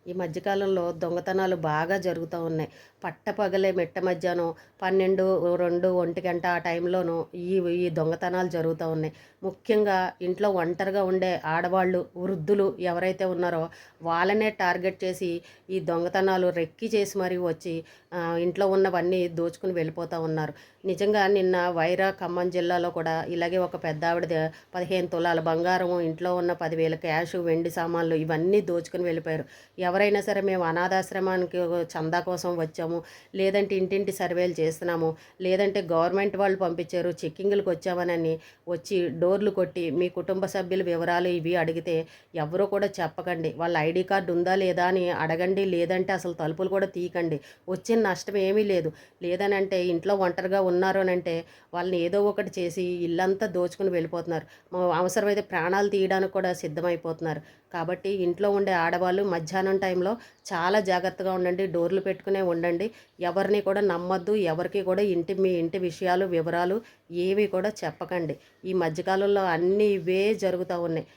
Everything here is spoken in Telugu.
ఈ మధ్యకాలంలో దొంగతనాలు బాగా జరుగుతూ ఉన్నాయి. పట్టపగలే మిట్ట మధ్యాహ్నం 12, 2, 1 ఆ టైంలోనూ ఈ దొంగతనాలు జరుగుతూ ఉన్నాయి. ముఖ్యంగా ఇంట్లో ఒంటరిగా ఉండే ఆడవాళ్ళు, వృద్ధులు ఎవరైతే ఉన్నారో వాళ్ళనే టార్గెట్ చేసి ఈ దొంగతనాలు రెక్కి చేసి మరీ వచ్చి ఇంట్లో ఉన్నవన్నీ దోచుకుని వెళ్ళిపోతూ ఉన్నారు. నిజంగా నిన్న ఖమ్మం జిల్లాలో కూడా ఇలాగే ఒక పెద్దావిడ 15 తులాల బంగారం, ఇంట్లో ఉన్న 10,000 క్యాషు, వెండి సామాన్లు ఇవన్నీ దోచుకుని వెళ్ళిపోయారు. ఎవరైనా సరే మేము అనాథాశ్రమానికి చందా కోసం వచ్చాము, లేదంటే ఇంటింటి సర్వేలు చేస్తున్నాము, లేదంటే గవర్నమెంట్ వాళ్ళు పంపించారు చెక్కింగ్‌లకి వచ్చామనని వచ్చి డోర్లు కొట్టి మీ కుటుంబ సభ్యుల వివరాలు ఇవి అడిగితే ఎవరు కూడా చెప్పకండి. వాళ్ళ ఐడీ కార్డు ఉందా లేదా అని అడగండి. లేదంటే అసలు తలుపులు కూడా తీయకండి. వచ్చిన నష్టం ఏమీ లేదు. లేదనంటే ఇంట్లో ఒంటరిగా ఉన్నారు అనంటే వాళ్ళని ఏదో ఒకటి చేసి ఇల్లంతా దోచుకుని వెళ్ళిపోతున్నారు. అవసరమైతే ప్రాణాలు తీయడానికి కూడా సిద్ధమైపోతున్నారు. కాబట్టి ఇంట్లో ఉండే ఆడవాళ్ళు మధ్యాహ్నం టైంలో చాలా జాగ్రత్తగా ఉండండి. డోర్లు పెట్టుకునే ఉండండి. ఎవరిని కూడా నమ్మొద్దు. ఎవరికి కూడా మీ ఇంటి విషయాలు, వివరాలు ఏవి కూడా చెప్పకండి. ఈ మధ్యకాలంలో అన్నీ ఇవే జరుగుతూ ఉన్నాయి.